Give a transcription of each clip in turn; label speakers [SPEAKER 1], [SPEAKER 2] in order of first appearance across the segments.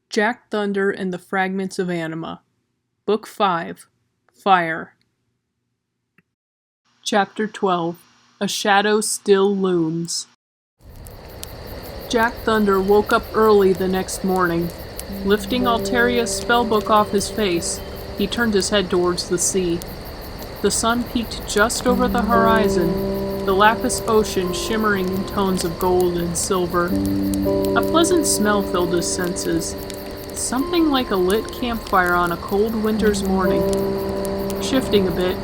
[SPEAKER 1] Jack Thunder and the Fragments of Anima. Book 5. Fire. Chapter 12. A Shadow Still Looms. Jack Thunder woke up early the next morning. Lifting Altairia's spellbook off his face, he turned his head towards the sea. The sun peaked just over the horizon, the lapis ocean shimmering in tones of gold and silver. A pleasant smell filled his senses, something like a lit campfire on a cold winter's morning. Shifting a bit,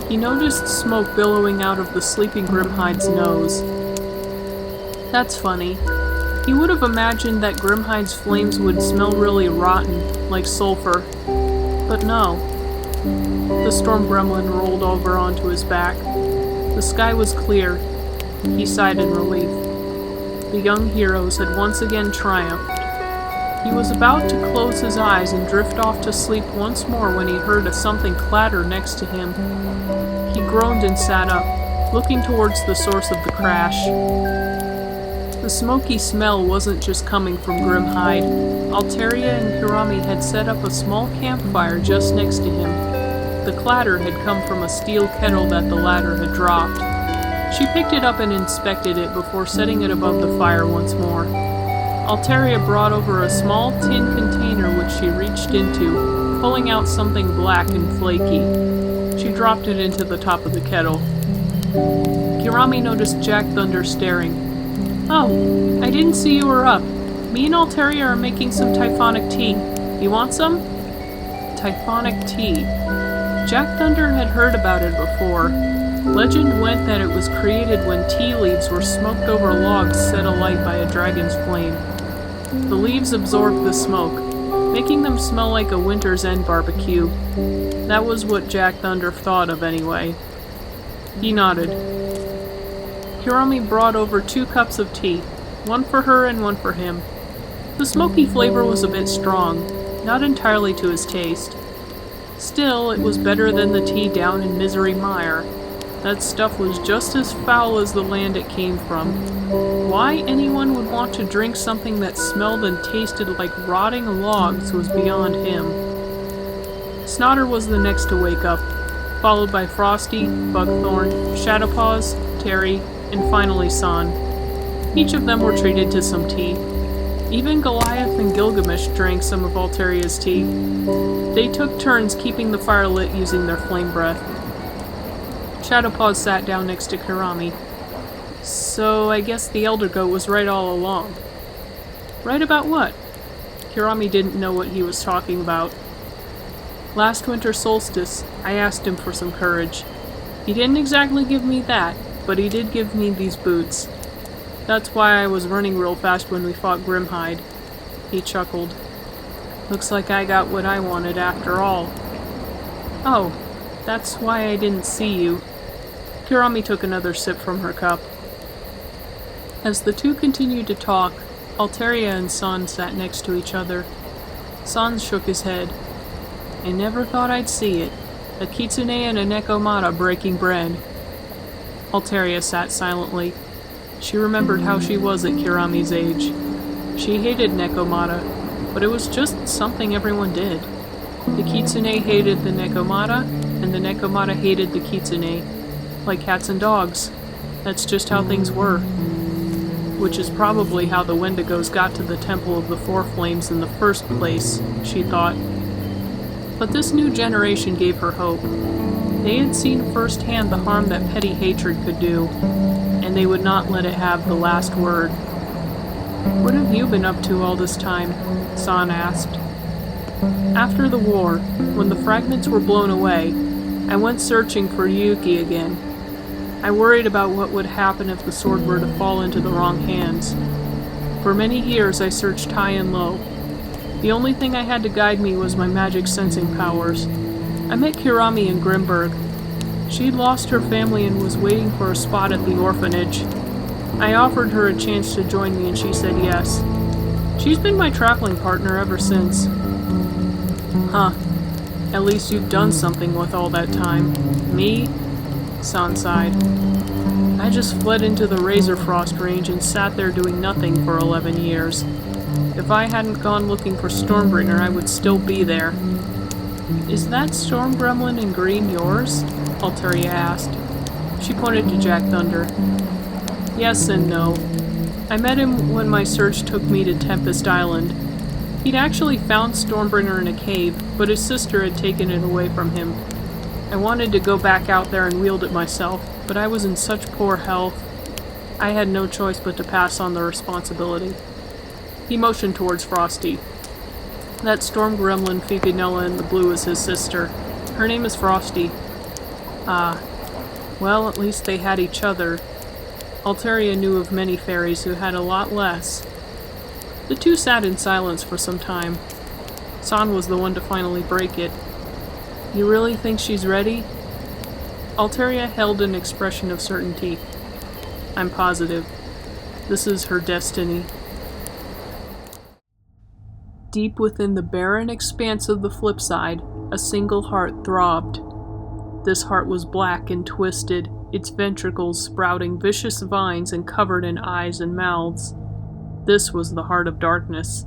[SPEAKER 1] he noticed smoke billowing out of the sleeping Grimhide's nose. That's funny. He would have imagined that Grimhide's flames would smell really rotten, like sulfur. But no. The storm gremlin rolled over onto his back. The sky was clear. He sighed in relief. The young heroes had once again triumphed. He was about to close his eyes and drift off to sleep once more when he heard a something clatter next to him. He groaned and sat up, looking towards the source of the crash. The smoky smell wasn't just coming from Grimhide. Altairia and Kirami had set up a small campfire just next to him. The clatter had come from a steel kettle that the latter had dropped. She picked it up and inspected it before setting it above the fire once more. Altairia brought over a small tin container which she reached into, pulling out something black and flaky. She dropped it into the top of the kettle. Kirami noticed Jack Thunder staring. "Oh, I didn't see you were up. Me and Altairia are making some typhonic tea. You want some?" Typhonic tea. Jack Thunder had heard about it before. Legend went that it was created when tea leaves were smoked over logs set alight by a dragon's flame. The leaves absorbed the smoke, making them smell like a winter's end barbecue. That was what Jack Thunder thought of anyway. He nodded. Kirami brought over 2 cups of tea, one for her and one for him. The smoky flavor was a bit strong, not entirely to his taste. Still, it was better than the tea down in Misery Mire. That stuff was just as foul as the land it came from. Why anyone would want to drink something that smelled and tasted like rotting logs was beyond him. Snotter was the next to wake up, followed by Frosty, Bugthorn, Shadowpaws, Terry, and finally San. Each of them were treated to some tea. Even Goliath and Gilgamesh drank some of Altairia's tea. They took turns keeping the fire lit using their flame breath. Shadowpaws sat down next to Kirami. "So I guess the Elder Goat was right all along." "Right about what?" Kirami didn't know what he was talking about. "Last winter solstice, I asked him for some courage. He didn't exactly give me that, but he did give me these boots. That's why I was running real fast when we fought Grimhide." He chuckled. "Looks like I got what I wanted after all." "Oh, that's why I didn't see you." Kirami took another sip from her cup. As the two continued to talk, Altairia and San sat next to each other. San shook his head. "I never thought I'd see it. A kitsune and a nekomata breaking bread." Altairia sat silently. She remembered how she was at Kirami's age. She hated nekomata, but it was just something everyone did. The kitsune hated the nekomata, and the nekomata hated the kitsune. Like cats and dogs. That's just how things were. Which is probably how the Wendigos got to the Temple of the Four Flames in the first place, she thought. But this new generation gave her hope. They had seen firsthand the harm that petty hatred could do, and they would not let it have the last word. "What have you been up to all this time?" San asked. "After the war, when the fragments were blown away, I went searching for Yuki again. I worried about what would happen if the sword were to fall into the wrong hands. For many years I searched high and low. The only thing I had to guide me was my magic sensing powers. I met Kirami in Grimberg. She'd lost her family and was waiting for a spot at the orphanage. I offered her a chance to join me and she said yes. She's been my traveling partner ever since." "Huh. At least you've done something with all that time. Me?" San sighed. "I just fled into the Razor Frost range and sat there doing nothing for 11 years. If I hadn't gone looking for Stormbringer, I would still be there. Is that storm gremlin in green yours? Altairia asked. She pointed to Jack Thunder. Yes and no. I met him when my search took me to Tempest Island. He'd actually found Stormbringer in a cave, but his sister had taken it away from him. I wanted to go back out there and wield it myself, but I was in such poor health. I had no choice but to pass on the responsibility. He motioned towards Frosty. That storm gremlin Fifinella in the blue is his sister. Her name is Frosty. Ah, well, at least they had each other. Altairia knew of many fairies who had a lot less. The two sat in silence for some time. San was the one to finally break it. You really think she's ready? Altairia held an expression of certainty. I'm positive. This is her destiny. Deep within the barren expanse of the flipside, a single heart throbbed. This heart was black and twisted, its ventricles sprouting vicious vines and covered in eyes and mouths. This was the heart of darkness,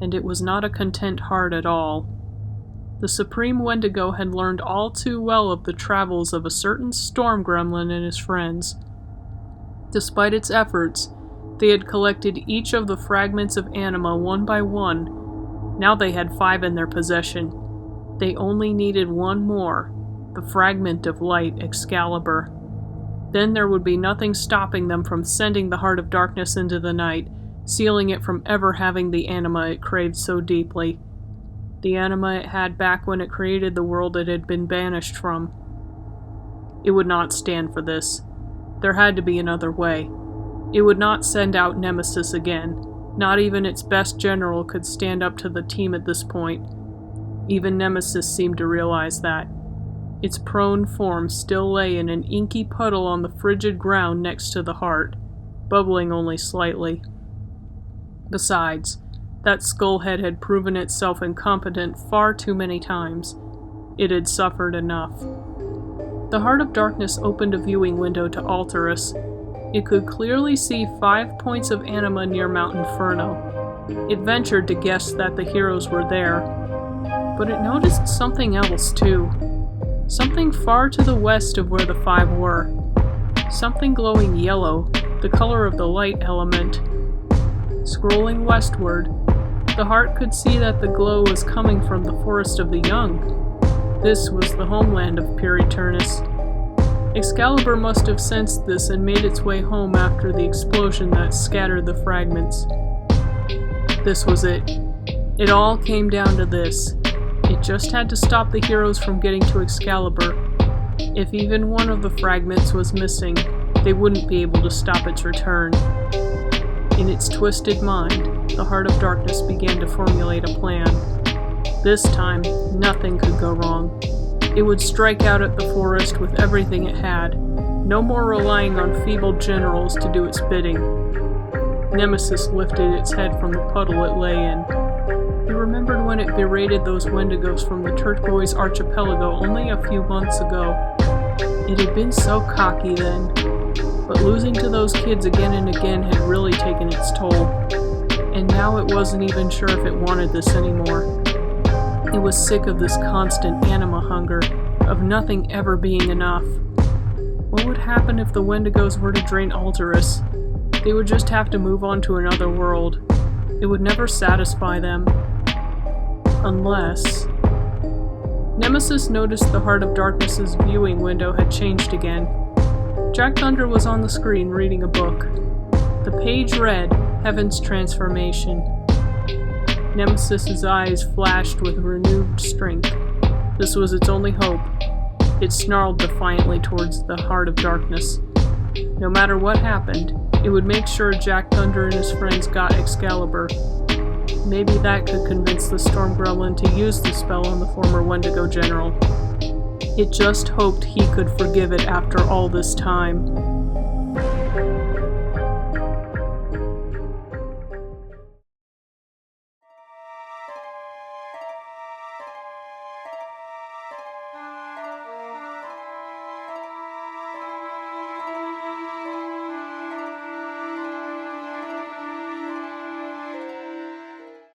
[SPEAKER 1] and it was not a content heart at all. The Supreme Wendigo had learned all too well of the travels of a certain storm gremlin and his friends. Despite its efforts, they had collected each of the fragments of Anima one by one. Now they had 5 in their possession. They only needed one more, the fragment of light Excalibur. Then there would be nothing stopping them from sending the heart of darkness into the night, sealing it from ever having the anima it craved so deeply. The anima it had back when it created the world it had been banished from. It would not stand for this. There had to be another way. It would not send out Nemesis again. Not even its best general could stand up to the team at this point. Even Nemesis seemed to realize that. Its prone form still lay in an inky puddle on the frigid ground next to the heart, bubbling only slightly. Besides, that skullhead had proven itself incompetent far too many times. It had suffered enough. The Heart of Darkness opened a viewing window to Alterus. It could clearly see 5 points of anima near Mount Inferno. It ventured to guess that the heroes were there, but it noticed something else too. Something far to the west of where the 5 were. Something glowing yellow, the color of the light element. Scrolling westward, the heart could see that the glow was coming from the Forest of the Young. This was the homeland of Pure Eternus. Excalibur must have sensed this and made its way home after the explosion that scattered the fragments. This was it. It all came down to this. It just had to stop the heroes from getting to Excalibur. If even one of the fragments was missing, they wouldn't be able to stop its return. In its twisted mind, the Heart of Darkness began to formulate a plan. This time, nothing could go wrong. It would strike out at the forest with everything it had, no more relying on feeble generals to do its bidding. Nemesis lifted its head from the puddle it lay in. He remembered when it berated those Wendigos from the Turquoise Archipelago only a few months ago. It had been so cocky then, but losing to those kids again and again had really taken its toll, and now it wasn't even sure if it wanted this anymore. It was sick of this constant anima hunger, of nothing ever being enough. What would happen if the Wendigos were to drain Alterus? They would just have to move on to another world. It would never satisfy them. Unless... Nemesis noticed the Heart of Darkness's viewing window had changed again. Jack Thunder was on the screen reading a book. The page read, Heaven's Transformation. Nemesis's eyes flashed with renewed strength. This was its only hope. It snarled defiantly towards the Heart of Darkness. No matter what happened, it would make sure Jack Thunder and his friends got Excalibur. Maybe that could convince the Storm Gremlin to use the spell on the former Wendigo general. It just hoped he could forgive it after all this time.